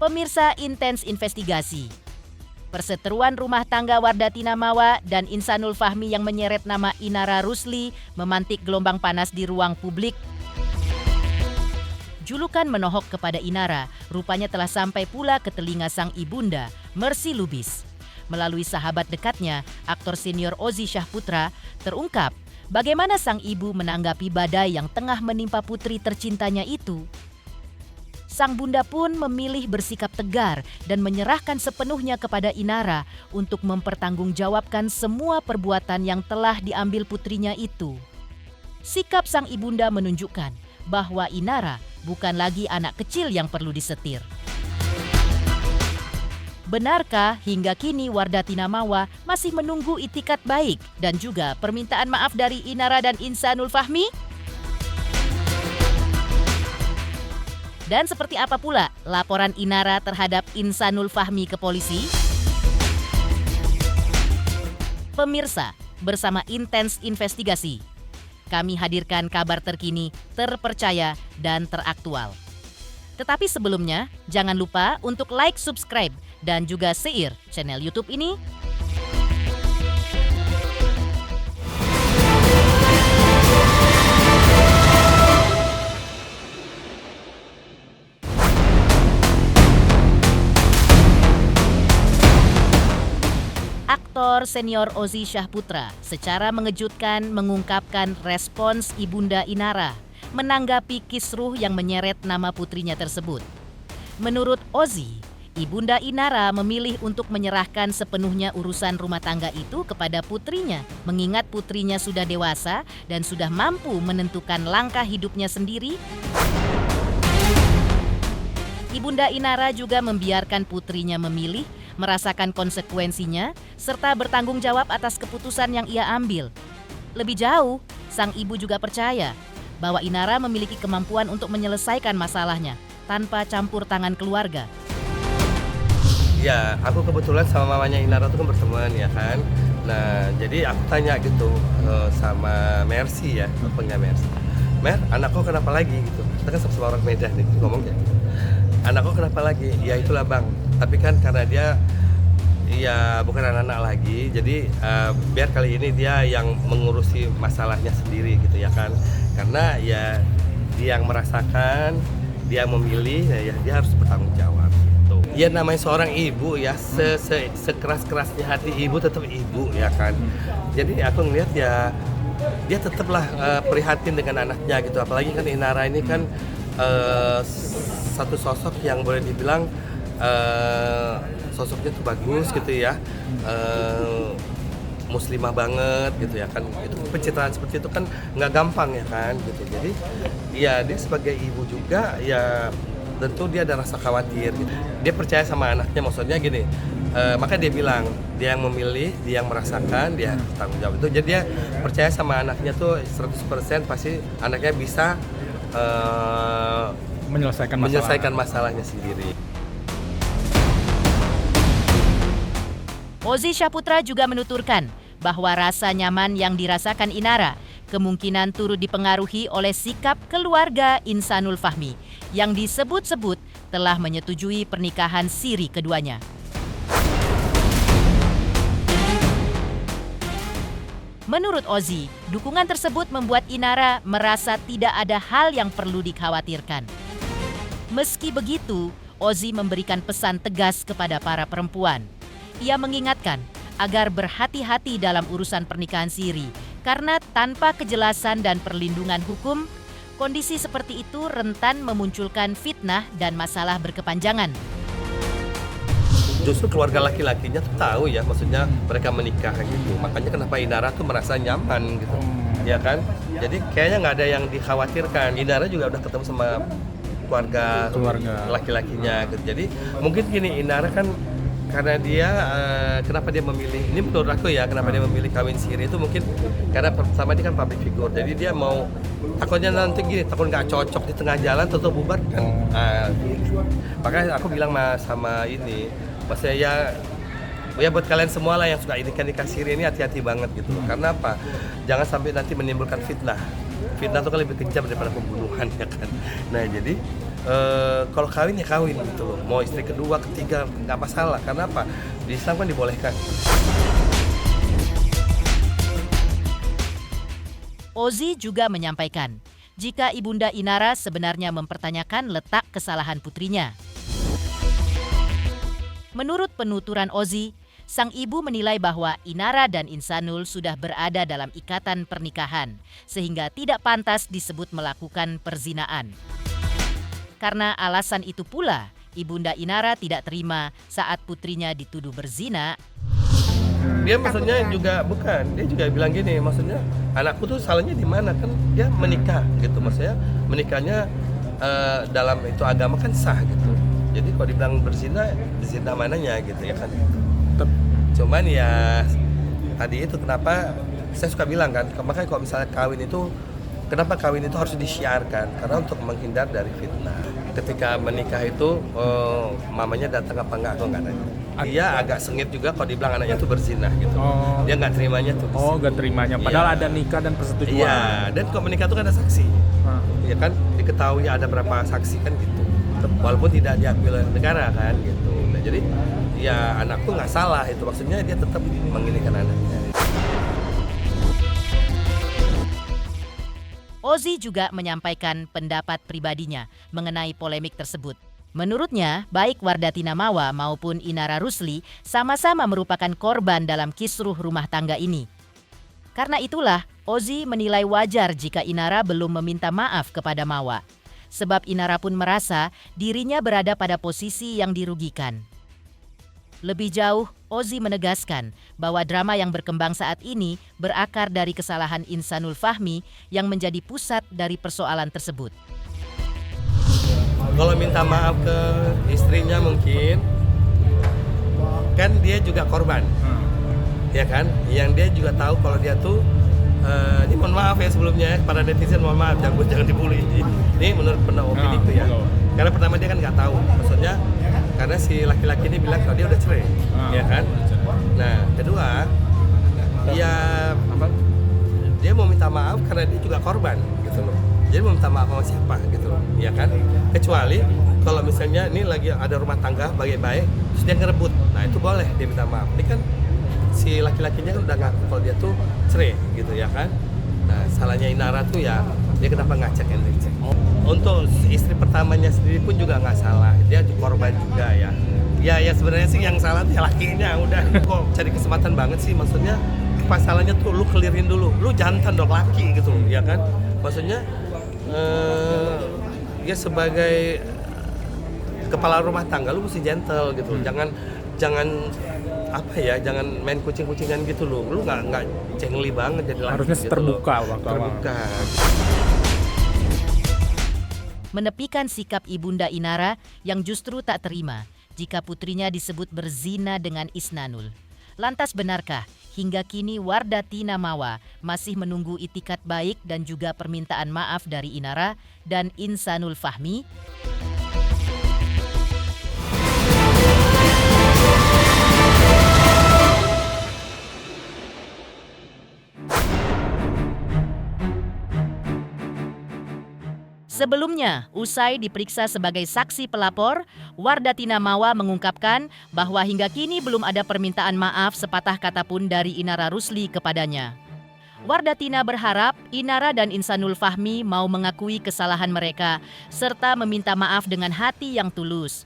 Pemirsa Intens Investigasi. Perseteruan rumah tangga Wardati Namawa dan Insanul Fahmi yang menyeret nama Inara Rusli memantik gelombang panas di ruang publik. Julukan menohok kepada Inara rupanya telah sampai pula ke telinga sang ibunda, Mercy Lubis. Melalui sahabat dekatnya, aktor senior Ozy Syahputra, terungkap bagaimana sang ibu menanggapi badai yang tengah menimpa putri tercintanya itu. Sang bunda pun memilih bersikap tegar dan menyerahkan sepenuhnya kepada Inara untuk mempertanggungjawabkan semua perbuatan yang telah diambil putrinya itu. Sikap sang ibunda menunjukkan bahwa Inara bukan lagi anak kecil yang perlu disetir. Benarkah hingga kini Wardati Namawa masih menunggu itikat baik dan juga permintaan maaf dari Inara dan Insanul Fahmi? Dan seperti apa pula laporan Inara terhadap Insanul Fahmi ke polisi? Pemirsa, bersama Intens Investigasi, kami hadirkan kabar terkini, terpercaya, dan teraktual. Tetapi sebelumnya, jangan lupa untuk like, subscribe, dan juga share channel YouTube ini. Aktor senior Ozy Syahputra secara mengejutkan mengungkapkan respons ibunda Inara menanggapi kisruh yang menyeret nama putrinya tersebut. Menurut Ozy, ibunda Inara memilih untuk menyerahkan sepenuhnya urusan rumah tangga itu kepada putrinya, mengingat putrinya sudah dewasa dan sudah mampu menentukan langkah hidupnya sendiri. Ibunda Inara juga membiarkan putrinya memilih, merasakan konsekuensinya, serta bertanggung jawab atas keputusan yang ia ambil. Lebih jauh, sang ibu juga percaya bahwa Inara memiliki kemampuan untuk menyelesaikan masalahnya tanpa campur tangan keluarga. Ya, aku kebetulan sama mamanya Inara tuh kan berteman ya kan. Nah, jadi aku tanya gitu sama Mercy ya, punya Mercy. Mer, anakku kenapa lagi gitu? Kita kan sama orang Medan nih ngomong ya. Anakku kenapa lagi? Ya itulah bang. Tapi kan karena dia ya bukan anak-anak lagi, jadi biar kali ini dia yang mengurusi masalahnya sendiri gitu ya kan. Karena ya dia yang merasakan, dia yang memilih, ya dia harus bertanggung jawab. Ya namanya seorang ibu ya, sekeras-kerasnya hati ibu tetap ibu ya kan. Jadi aku ngelihat ya dia tetaplah prihatin dengan anaknya gitu. Apalagi kan Inara ini kan satu sosok yang boleh dibilang sosoknya tuh bagus gitu ya, muslimah banget gitu ya kan. Itu pencitraan seperti itu kan nggak gampang ya kan gitu. Jadi ya dia sebagai ibu juga ya tentu dia ada rasa khawatir gitu. Dia percaya sama anaknya, maksudnya gini, maka dia bilang dia yang memilih, dia yang merasakan, dia tanggung jawab itu. Jadi dia percaya sama anaknya tuh 100% pasti anaknya bisa menyelesaikan masalahnya sendiri. Ozy Syahputra juga menuturkan bahwa rasa nyaman yang dirasakan Inara kemungkinan turut dipengaruhi oleh sikap keluarga Insanul Fahmi yang disebut-sebut telah menyetujui pernikahan siri keduanya. Menurut Ozy, dukungan tersebut membuat Inara merasa tidak ada hal yang perlu dikhawatirkan. Meski begitu, Ozy memberikan pesan tegas kepada para perempuan. Ia mengingatkan agar berhati-hati dalam urusan pernikahan siri, karena tanpa kejelasan dan perlindungan hukum, kondisi seperti itu rentan memunculkan fitnah dan masalah berkepanjangan. Justru keluarga laki-lakinya tuh tahu ya, maksudnya mereka menikah gitu. Makanya kenapa Inara tuh merasa nyaman gitu, ya kan? Jadi kayaknya nggak ada yang dikhawatirkan. Inara juga udah ketemu sama keluarga laki-lakinya gitu. Jadi mungkin gini, Inara kan karena dia kenapa dia memilih, ini menurut aku ya, kenapa dia memilih kawin siri itu mungkin karena pertama dia kan public figure, jadi dia mau takutnya nanti gini, takut nggak cocok di tengah jalan tutup bubar kan. Makanya aku bilang sama ini, maksudnya ya buat kalian semua lah yang suka nikah siri ini hati-hati banget gitu. Karena apa? Jangan sampai nanti menimbulkan fitnah. Fitnah itu kan lebih kejam daripada pembunuhan ya kan. Nah jadi kalau kawin ya kawin gitu loh. Mau istri kedua, ketiga nggak masalah. Karena apa? Di Islam kan dibolehkan. Ozi juga menyampaikan, jika Ibunda Inara sebenarnya mempertanyakan letak kesalahan putrinya. Menurut penuturan Ozi, sang ibu menilai bahwa Inara dan Insanul sudah berada dalam ikatan pernikahan, sehingga tidak pantas disebut melakukan perzinaan. Karena alasan itu pula, Ibunda Inara tidak terima saat putrinya dituduh berzina. Dia maksudnya juga bukan, dia juga bilang gini, maksudnya anakku tuh salahnya di mana, kan dia menikah gitu, maksudnya menikahnya dalam itu agama kan sah gitu. Jadi kalau dibilang berzina, berzina mananya gitu ya kan. Cuman ya tadi itu kenapa saya suka bilang kan, makanya kalau misalnya kawin itu, kenapa kawin itu harus disiarkan? Karena untuk menghindar dari fitnah. Ketika menikah itu mamanya datang apa enggak, atau enggak nanya. Dia agak sengit juga kalau dibilang anaknya itu berzina gitu. Dia nggak terimanya tuh. Nggak terimanya. Padahal ada nikah dan persetujuan. Iya, dan kalau menikah itu kan ada saksi. Ya kan, diketahui ada berapa saksi kan gitu. Walaupun tidak diakui oleh negara kan gitu. Nah, jadi ya anakku nggak salah itu, maksudnya dia tetap menginginkan anaknya. Ozi juga menyampaikan pendapat pribadinya mengenai polemik tersebut. Menurutnya, baik Wardatina Mawa maupun Inara Rusli sama-sama merupakan korban dalam kisruh rumah tangga ini. Karena itulah, Ozi menilai wajar jika Inara belum meminta maaf kepada Mawa. Sebab Inara pun merasa dirinya berada pada posisi yang dirugikan. Lebih jauh, Ozi menegaskan bahwa drama yang berkembang saat ini berakar dari kesalahan Insanul Fahmi yang menjadi pusat dari persoalan tersebut. Kalau minta maaf ke istrinya mungkin, kan dia juga korban, ya kan? Yang dia juga tahu kalau dia tuh, ini mohon maaf ya sebelumnya kepada netizen, mohon maaf, jangan dibully. Ini menurut opini itu ya. Karena pertama dia kan nggak tahu, maksudnya karena si laki-laki ini bilang kalau dia udah cerai, ya kan? Nah, kedua, ya dia mau minta maaf karena dia juga korban, gitu loh. Jadi mau minta maaf sama siapa, gitu loh, ya kan? Kecuali kalau misalnya ini lagi ada rumah tangga baik-baik, terus dia ngerebut, nah itu boleh dia minta maaf. Ini kan si laki-lakinya kan udah ngaku kalau dia tuh cerai, gitu ya kan? Nah, salahnya Inara tuh ya dia kenapa nggak cek and recheck. Untuk istri pertamanya sendiri pun juga nggak salah, dia korban juga ya. Ya sebenarnya sih yang salah tuh ya lakinya, udah kok cari kesempatan banget sih, maksudnya masalahnya tuh lu clearin dulu, lu jantan dong laki gitu, ya kan? Maksudnya dia sebagai kepala rumah tangga lu mesti gentle gitu, jangan apa ya, jangan main kucing-kucingan gitu loh, lu nggak cengli banget jadi laki. Harusnya gitu terbuka loh. waktu Terbuka. Menepikan sikap Ibunda Inara yang justru tak terima jika putrinya disebut berzina dengan Isnanul. Lantas benarkah hingga kini Wardatina Mawa masih menunggu itikat baik dan juga permintaan maaf dari Inara dan Insanul Fahmi? Sebelumnya, usai diperiksa sebagai saksi pelapor, Wardatina Mawa mengungkapkan bahwa hingga kini belum ada permintaan maaf sepatah kata pun dari Inara Rusli kepadanya. Wardatina berharap Inara dan Insanul Fahmi mau mengakui kesalahan mereka serta meminta maaf dengan hati yang tulus.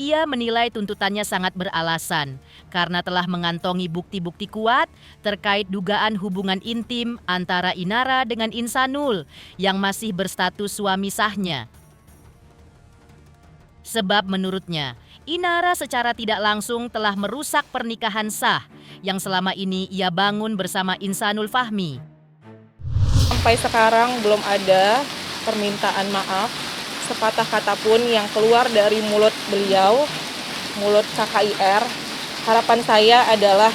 Ia menilai tuntutannya sangat beralasan karena telah mengantongi bukti-bukti kuat terkait dugaan hubungan intim antara Inara dengan Insanul yang masih berstatus suami sahnya. Sebab menurutnya, Inara secara tidak langsung telah merusak pernikahan sah yang selama ini ia bangun bersama Insanul Fahmi. Sampai sekarang belum ada permintaan maaf sepatah kata pun yang keluar dari mulut beliau, mulut KKIR. Harapan saya adalah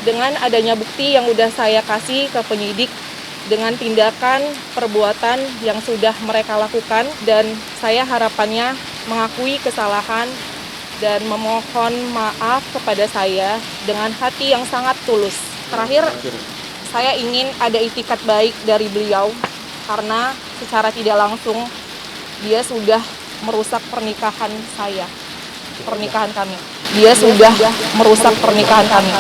dengan adanya bukti yang sudah saya kasih ke penyidik dengan tindakan perbuatan yang sudah mereka lakukan, dan saya harapannya mengakui kesalahan dan memohon maaf kepada saya dengan hati yang sangat tulus. Terakhir, saya ingin ada itikat baik dari beliau karena secara tidak langsung dia sudah merusak pernikahan saya, pernikahan kami. Dia sudah merusak pernikahan kami.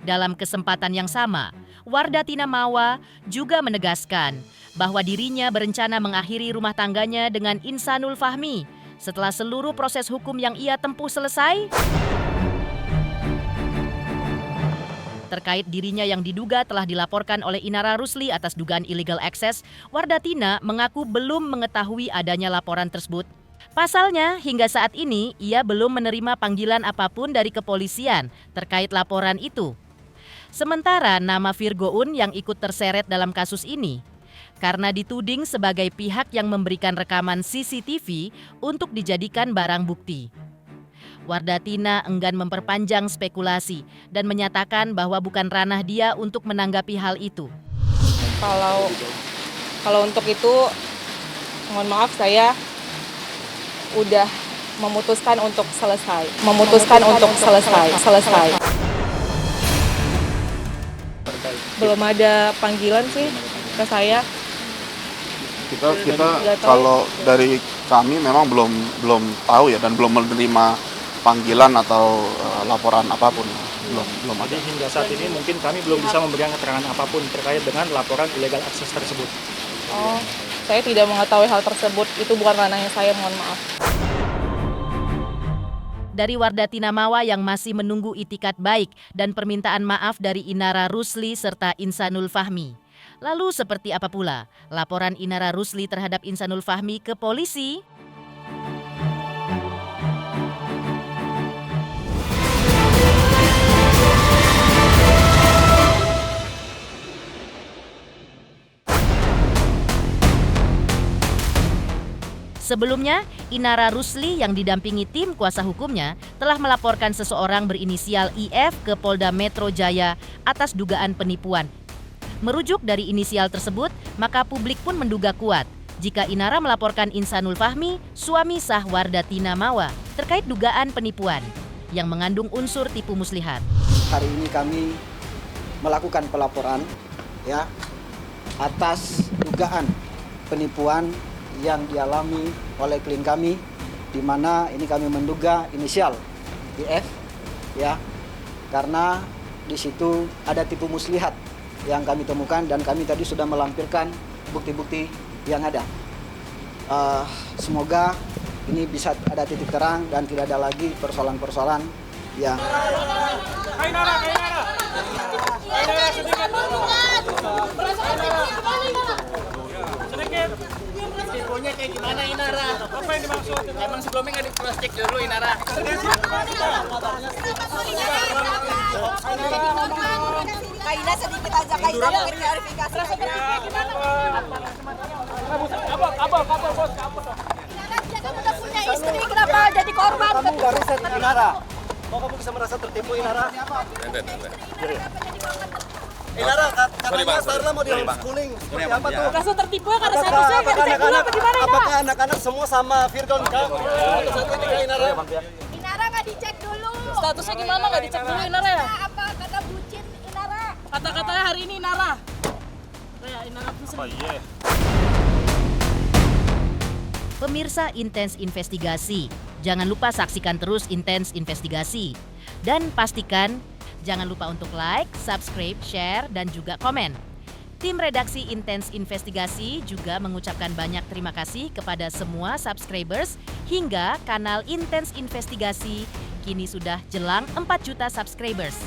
Dalam kesempatan yang sama, Wardatina Mawa juga menegaskan bahwa dirinya berencana mengakhiri rumah tangganya dengan Insanul Fahmi setelah seluruh proses hukum yang ia tempuh selesai. Terkait dirinya yang diduga telah dilaporkan oleh Inara Rusli atas dugaan illegal access, Wardatina mengaku belum mengetahui adanya laporan tersebut. Pasalnya, hingga saat ini ia belum menerima panggilan apapun dari kepolisian terkait laporan itu. Sementara nama Virgoun yang ikut terseret dalam kasus ini karena dituding sebagai pihak yang memberikan rekaman CCTV untuk dijadikan barang bukti. Wardatina enggan memperpanjang spekulasi dan menyatakan bahwa bukan ranah dia untuk menanggapi hal itu. Kalau untuk itu, mohon maaf, saya udah memutuskan untuk selesai. Belum ada panggilan sih ke saya. Kita kalau dari kami memang belum tahu ya, dan belum menerima panggilan atau laporan apapun, belum ada. Jadi hingga saat ini mungkin kami belum bisa memberikan keterangan apapun terkait dengan laporan illegal access tersebut. Oh, saya tidak mengetahui hal tersebut. Itu bukan ranahnya saya, mohon maaf. Dari Wardatina Mawa yang masih menunggu itikat baik dan permintaan maaf dari Inara Rusli serta Insanul Fahmi. Lalu seperti apa pula laporan Inara Rusli terhadap Insanul Fahmi ke polisi? Sebelumnya, Inara Rusli yang didampingi tim kuasa hukumnya telah melaporkan seseorang berinisial IF ke Polda Metro Jaya atas dugaan penipuan. Merujuk dari inisial tersebut, maka publik pun menduga kuat jika Inara melaporkan Insanul Fahmi, suami sah Wardatina Mawa, terkait dugaan penipuan yang mengandung unsur tipu muslihat. Hari ini kami melakukan pelaporan ya atas dugaan penipuan yang dialami oleh klien kami, di mana ini kami menduga inisial IF ya, karena di situ ada tipu muslihat yang kami temukan dan kami tadi sudah melampirkan bukti-bukti yang ada. Semoga ini bisa ada titik terang dan tidak ada lagi persoalan-persoalan yang Tipunya kayak gimana Inara? Apa yang dimaksud? Emang sebelumnya nggak di cross check dulu Inara? Kaina sedikit aja, Kaina mungkin klarifikasi. Apa bos? Dia kan udah punya istri, kenapa jadi korban? kamu nggak riset Inara. Kok kamu bisa merasa tertipu Inara? Inara, katanya Starla mau di homeschooling. Seperti apa tuh? Rasa tertipu ya karena statusnya nggak dicek dulu apa gimana Inara? Apakah anak-anak semua sama Virgon kah? Satu tiga Inara. Inara nggak dicek dulu. Statusnya gimana nggak dicek dulu Inara ya? Apa kata bucin Inara? Kata-katanya hari ini Inara. Ya Inara pun Pemirsa Intens Investigasi, jangan lupa saksikan terus Intens Investigasi. Dan pastikan jangan lupa untuk like, subscribe, share, dan juga komen. Tim redaksi Intens Investigasi juga mengucapkan banyak terima kasih kepada semua subscribers hingga kanal Intens Investigasi kini sudah jelang 4 juta subscribers.